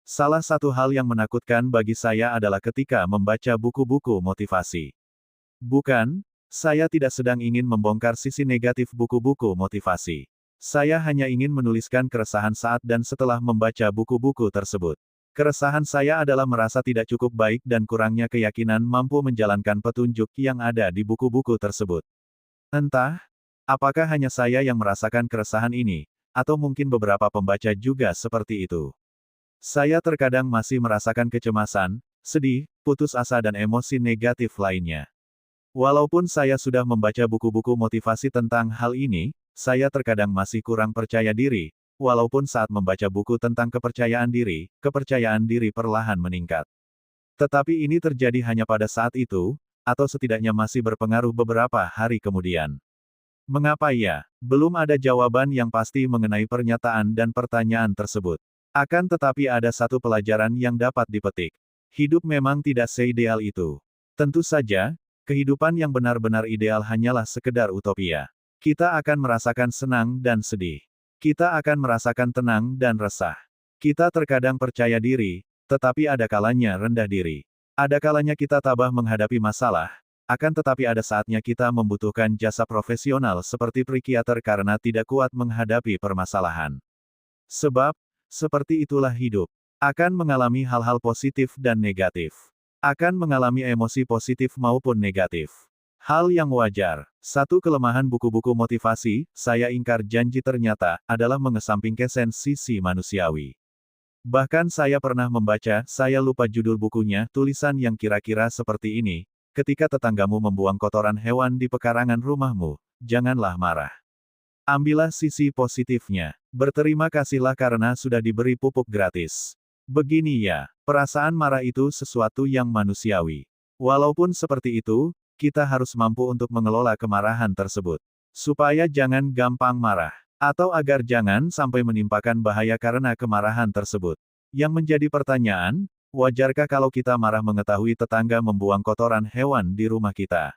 Salah satu hal yang menakutkan bagi saya adalah ketika membaca buku-buku motivasi. Bukan, saya tidak sedang ingin membongkar sisi negatif buku-buku motivasi. Saya hanya ingin menuliskan keresahan saat dan setelah membaca buku-buku tersebut. Keresahan saya adalah merasa tidak cukup baik dan kurangnya keyakinan mampu menjalankan petunjuk yang ada di buku-buku tersebut. Entah, apakah hanya saya yang merasakan keresahan ini, atau mungkin beberapa pembaca juga seperti itu. Saya terkadang masih merasakan kecemasan, sedih, putus asa dan emosi negatif lainnya. Walaupun saya sudah membaca buku-buku motivasi tentang hal ini, saya terkadang masih kurang percaya diri, walaupun saat membaca buku tentang kepercayaan diri perlahan meningkat. Tetapi ini terjadi hanya pada saat itu, atau setidaknya masih berpengaruh beberapa hari kemudian. Mengapa ya? Belum ada jawaban yang pasti mengenai pernyataan dan pertanyaan tersebut. Akan tetapi ada satu pelajaran yang dapat dipetik. Hidup memang tidak seideal itu. Tentu saja, kehidupan yang benar-benar ideal hanyalah sekedar utopia. Kita akan merasakan senang dan sedih. Kita akan merasakan tenang dan resah. Kita terkadang percaya diri, tetapi ada kalanya rendah diri. Ada kalanya kita tabah menghadapi masalah, akan tetapi ada saatnya kita membutuhkan jasa profesional seperti psikiater karena tidak kuat menghadapi permasalahan. Sebab, seperti itulah hidup. Akan mengalami hal-hal positif dan negatif. Akan mengalami emosi positif maupun negatif. Hal yang wajar. Satu kelemahan buku-buku motivasi, saya ingkar janji ternyata, adalah mengesampingkan sisi manusiawi. Bahkan saya pernah membaca, saya lupa judul bukunya, tulisan yang kira-kira seperti ini, ketika tetanggamu membuang kotoran hewan di pekarangan rumahmu, janganlah marah. Ambillah sisi positifnya. Berterima kasihlah karena sudah diberi pupuk gratis. Begini ya, perasaan marah itu sesuatu yang manusiawi. Walaupun seperti itu, kita harus mampu untuk mengelola kemarahan tersebut. Supaya jangan gampang marah. Atau agar jangan sampai menimpakan bahaya karena kemarahan tersebut. Yang menjadi pertanyaan, wajarkah kalau kita marah mengetahui tetangga membuang kotoran hewan di rumah kita?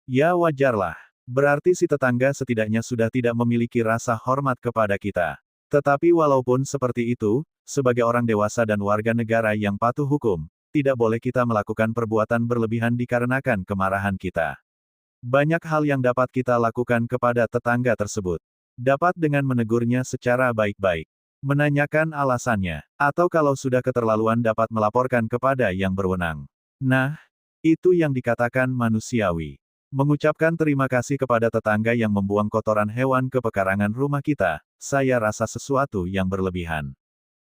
Ya wajarlah. Berarti si tetangga setidaknya sudah tidak memiliki rasa hormat kepada kita. Tetapi walaupun seperti itu, sebagai orang dewasa dan warga negara yang patuh hukum, tidak boleh kita melakukan perbuatan berlebihan dikarenakan kemarahan kita. Banyak hal yang dapat kita lakukan kepada tetangga tersebut. Dapat dengan menegurnya secara baik-baik. Menanyakan alasannya. Atau kalau sudah keterlaluan dapat melaporkan kepada yang berwenang. Nah, itu yang dikatakan manusiawi. Mengucapkan terima kasih kepada tetangga yang membuang kotoran hewan ke pekarangan rumah kita, saya rasa sesuatu yang berlebihan.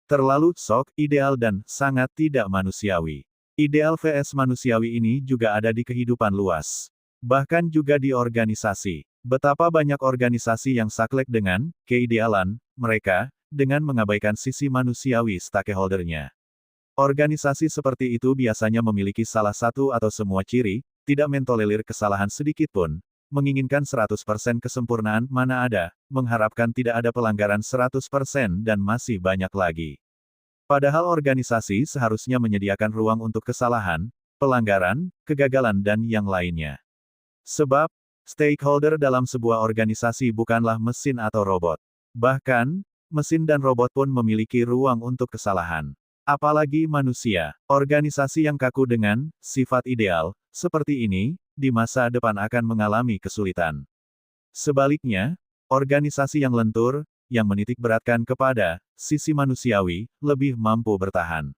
Terlalu sok, ideal dan sangat tidak manusiawi. Ideal vs manusiawi ini juga ada di kehidupan luas. Bahkan juga di organisasi. Betapa banyak organisasi yang saklek dengan keidealan mereka, dengan mengabaikan sisi manusiawi stakeholdernya. Organisasi seperti itu biasanya memiliki salah satu atau semua ciri, tidak mentolerir kesalahan sedikitpun, menginginkan 100% kesempurnaan mana ada, mengharapkan tidak ada pelanggaran 100% dan masih banyak lagi. Padahal organisasi seharusnya menyediakan ruang untuk kesalahan, pelanggaran, kegagalan dan yang lainnya. Sebab, stakeholder dalam sebuah organisasi bukanlah mesin atau robot. Bahkan, mesin dan robot pun memiliki ruang untuk kesalahan. Apalagi manusia, organisasi yang kaku dengan sifat ideal, seperti ini, di masa depan akan mengalami kesulitan. Sebaliknya, organisasi yang lentur, yang menitik beratkan kepada sisi manusiawi, lebih mampu bertahan.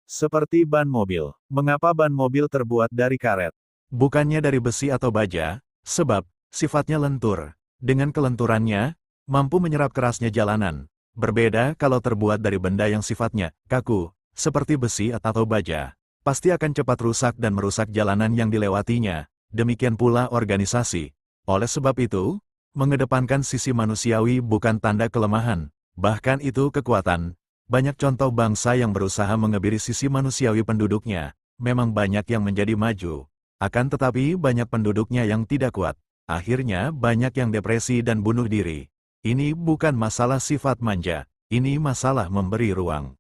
Seperti ban mobil. Mengapa ban mobil terbuat dari karet? Bukannya dari besi atau baja, sebab sifatnya lentur. Dengan kelenturannya, mampu menyerap kerasnya jalanan. Berbeda kalau terbuat dari benda yang sifatnya kaku, seperti besi atau baja. Pasti akan cepat rusak dan merusak jalanan yang dilewatinya. Demikian pula organisasi. Oleh sebab itu, mengedepankan sisi manusiawi bukan tanda kelemahan, bahkan itu kekuatan. Banyak contoh bangsa yang berusaha mengebiri sisi manusiawi penduduknya, memang banyak yang menjadi maju. Akan tetapi banyak penduduknya yang tidak kuat. Akhirnya banyak yang depresi dan bunuh diri. Ini bukan masalah sifat manja, ini masalah memberi ruang.